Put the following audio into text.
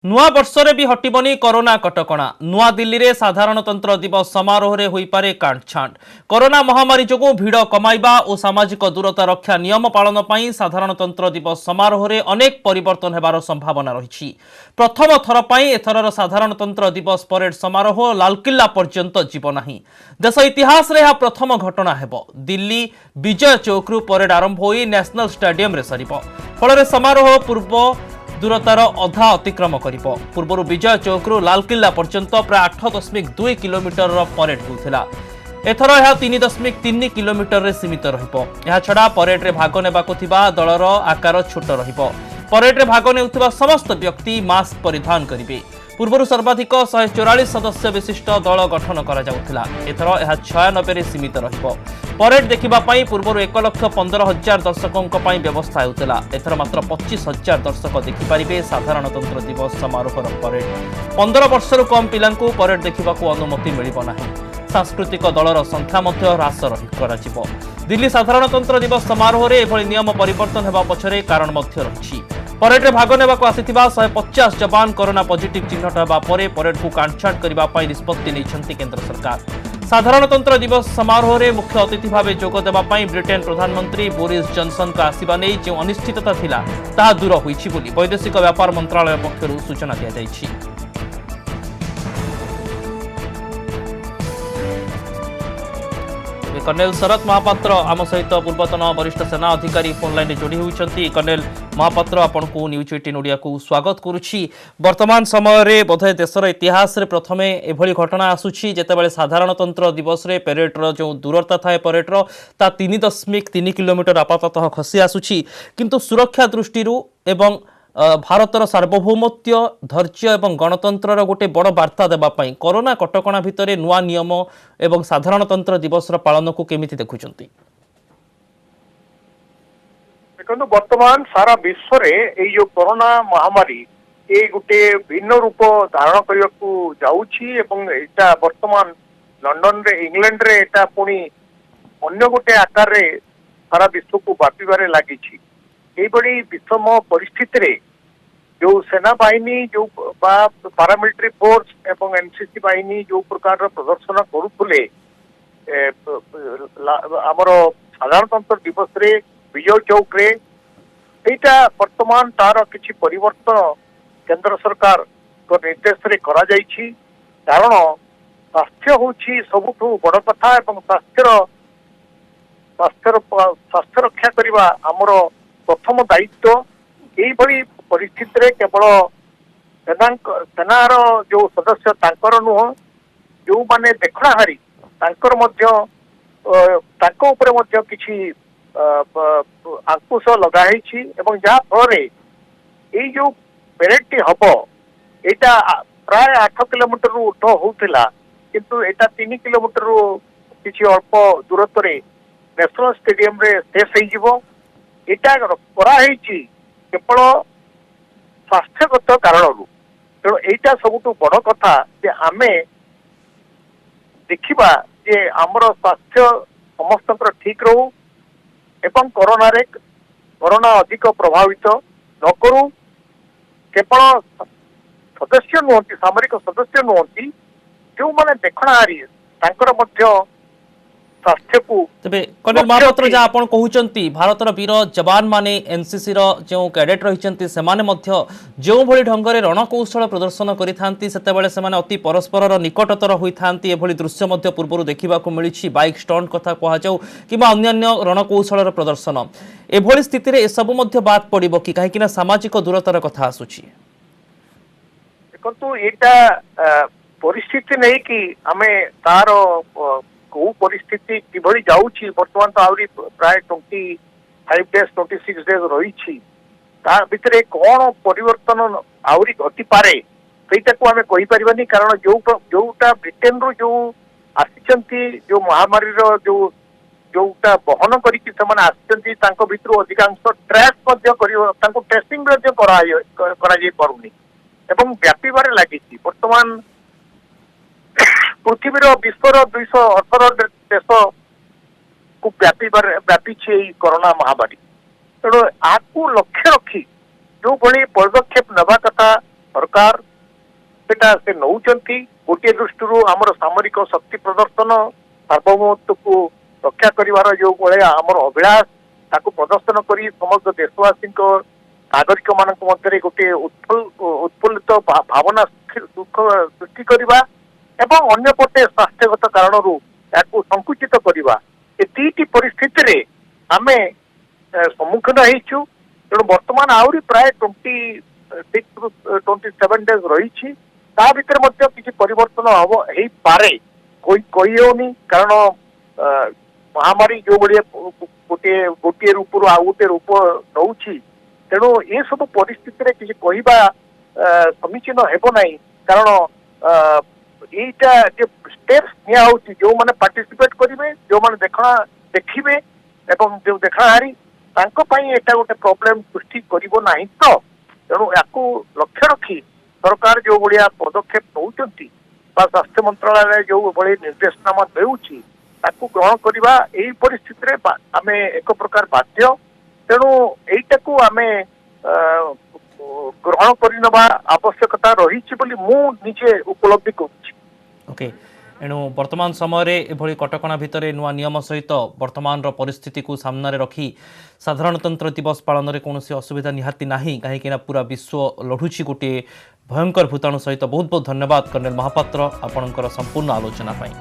नुआ वर्षरे भी हटिबनी कोरोना कटकणा नुआ दिल्ली रे साधारणतंत्र दिवस समारोह रे होई पारे काटछांट कोरोना महामारी जोगु भिड़ कमाइबा और सामाजिक दूरता रक्षा नियम पालन पई साधारणतंत्र दिवस समारोह रे अनेक परिवर्तन हेबार संभावना रही। प्रथम थर पई एथरर साधारणतंत्र दिवस परेड समारोह लालकिल्ला पर्यंत जीव नाही। देश इतिहास रे प्रथम घटना हेबो। दिल्ली विजय चौक रु परेड आरंभ होई नेशनल स्टेडियम रे सरिबो। फल समारोह पूर्व दूरतार अधा अतिक्रम करिबो। पूर्व विजय चौक रु लालकिल्ला पर्यंत प्राय 8.2 किलोमीटर परेड होता। एथर यह 3.3 किलोमीटर रे सीमित रहिबो। यह छड़ा परेड रे भाग नेबाकु थिबा दलर आकार छोट रहिबो। परेड रे भाग नेउथिबा समस्त व्यक्ति मास्क परिधान करिवे। पूर्व सर्वाधिक 144 सदस्य विशिष्ट दल गठन करा जाउथिला। एथर यह 96 रे सीमित रहिबो। परेड देखिबा पई पूर्व 1,15,000 दर्शकों पई व्यवस्था हेउथिला। एथर मात्र 25,000 दर्शक देखि पारिबे साधारणतंत्र दिवस समारोहर परेड। 15 वर्षरु कम पिलांकु परेड देखिबाकू अनुमति मिलिबो नाही। सांस्कृतिक दलर संख्या मध्य ह्रास कराजिबो। दिल्ली साधारणतंत्र दिवस समारोह रे एभली नियम परिवर्तन हेबा पछरे कारण मध्य रहिछि। परेड रे भाग नेबाकू आसिथिबा 150 जवान कोरोना पॉजिटिव चिन्हट हेबा परे परेड को काटछांट करिबा पई निष्पत्ति नेइछन्ति केंद्र सरकार। साधारणतंत्र दिवस समारोह रे मुख्य अतिथि भावे जोग देबा पई ब्रिटेन प्रधानमंत्री बोरिस जॉनसन का आसिबा नै जे अनिश्चितता थिला ताहा दूर होईछि बोली वैदेशिक व्यापार मंत्रालय पक्षरु सूचना दिया जाईछि। कर्नेल शरत महापात्र आम सहित पूर्वतन वरिष्ठ सेना अधिकारी फोन लाइन जोड़ी होती। कर्नेल महापात्र आपण को न्यूज 18 ओडिया को स्वागत करुछि। वर्तमान समय रे बोधे देशर इतिहास रे प्रथमे एभली घटना आसुछि जेतेबेले साधारणतंत्र दिवस रे परेड रो जो दूरता थाए परेड रो ता 3.3 किलोमीटर आपाततः खसी आसुछि। किंतु सुरक्षा दृष्टि एवं भारतर सार्वभौमत्व धैर्य एवं गणतंत्र गोटे बड़ वार्ता देवाई कोरोना कटकणा भितर नुआ नियम एवं साधारणतंत्र दिवस पालन को केमिति देखुचंती? देखो वर्तमान सारा विश्व रे এই जो कोरोना महामारी ए गोटे भिन्न रूप धारण करने को जाउछि एवं एटा वर्तमान लंडन रे इंग्लैंड रे एटा पुनी अन्य गोटे आकार रे सारा विश्व को व्यापीबारे लागिछि। এই बड़ी विषम परिस्थिति रे जो सेना बाहिनी जो पारामिलिटारी फोर्स एवं एनसीसी बाहिनी जो प्रकार प्रदर्शन करुले आमर साधारणतंत्र दिवस रे विजय चौक रे एटा वर्तमान तार किछि परिवर्तन केंद्र सरकार को निर्देश रे करा जाइछि। कारण स्वास्थ्य होछि सबुठु बड़ कथा एवं स्वास्थ्य रक्षा करबा आमर प्रथम दायित्व। यही परिस्थिति रे केवल सेनार जो सदस्य तांकर नुह जो माने देखणाहारी तांकर मध्य तांको ऊपर मध्य किछि अंकुश लगा हेछि एवं जहा फल रे जो परेड हबो एटा प्राय 8 किलोमीटर ऊर्ध होउथिला किंतु एटा 3 किलोमीटर किछि अल्प दूरत्व रे नेशनल स्टेडियम रे शेष हो जिवो। एटा करा केवल स्वास्थ्यगत कारण तेणु एटा सबुठु बड़ कथा जे आमे देखिबा जे आमर स्वास्थ्य समस्त ठीक रहू एवं कोरोना अधिक प्रभावित न करू। केवल सदस्य नुहति सामरिक सदस्य नुहति जो माने देखणाहारी तांकर मध्य स्वास्थ्य को तबे कर्नल महापात्र जा आपण कहउचंती भारतर वीर जवान माने एनसीसी रो जो कैडेट रहिचंती सेमाने मध्य जो भली ढंगरे रणकौशल प्रदर्शन करिथांती सेतेबेले सेमाने अति परस्पर निकटतर होइथांती। एभली दृश्य मध्य पूर्वरु देखिबाकू मिलिछि। बाइक स्टंट कथा कहा जाऊ किबा अन्य रणकौशल प्रदर्शन एभली स्थिति रे ए सब मध्य बात पड़िबो कि काहे किना सामाजिक दूरतार कथा आसुछि? देखंतु एटा परिस्थिति नै कि हमें तार को परिस्थिति किभली जाउछि वर्तमान तो आउरी प्राय 25 डेज 26 डेज रही भितर कौन परिवर्तन आउरी घटी पारे सेटा को हमें कहि परिबानी। कारण जोटा ब्रिटेन रो जो आसिचंती जो महामारी रो जोटा बहन करिकि समान आसिचंती तांको भितरु अधिकांश ट्रेस मध्य करियो तांको टेस्टिंग मध्य करा जाई परुनी एवं व्यापीबारे लागिछि। वर्तमान पृथ्वीर विश्वर 218 देश को व्यापी कोरोना महामारी। तेणु आपको लक्ष्य रखी जो भली पदक्षेप नवा कथा सरकार सेटा से नौचंती गोटे दृष्टि आमर सामरिक शक्ति प्रदर्शन सार्वभौमत्व को रक्षा करिवार जो भाया आमर अभिलाष ताकू प्रदर्शन करी समस्त देशवासी नागरिक मान मध्य गोटे उत्फुल्लित भावना दुख सृष्टि करवा एवं अन्यपटे स्वास्थ्यगत कारणरू याकू संकुचित करवा ए दुईटी परिस्थिति रे आमे सम्मुखीन होइछु तेणु वर्तमान आहरी प्राय 26 ରୁ 27 डेज रही ता भितर मध्य किसी परिवर्तन हम हो पारे कोई कही होनी कारण महामारी जो भाया गोटे गोटे रूप आउ गोटे रूप नौ तेणु ये सब परिस्थिति रे किसी कहवा समीचीन हेब नहीं कारण यहीटा स्टेप्स निया होची जो माने पार्टिसिपेट करिवे जो माने देखिबे एवं जो देखाहारी तांको पई एटा गोटे प्रॉब्लम सृष्टि करिवो नाही तो तेणु याकू लक्ष्य रखी सरकार जो भाया पदक्षेप नौचंती बा स्वास्थ्य मंत्रालय जो भाई निर्देशनामा देउची ताकू ग्रहण करवा यही परिस्थिति रे आमे एक प्रकार बाध्य तेणु एटाकू आमे ग्रहण करनबा आवश्यकता रही बोली मु निजे उपलब्धि करूची। ओके एणु वर्तमान समय रे एभली कटकणा भितर नुआ नियम सहित वर्तमान परिस्थिति को सामने रखी साधारणतंत्र दिवस पालन में कौन असुविधा निहाती नाही कहीं पूरा विश्व लढ़ुची गोटे भयंकर भूताणु सहित बहुत बहुत धन्यवाद कर्नेल महापात्र आपणकर संपूर्ण आलोचना पाई।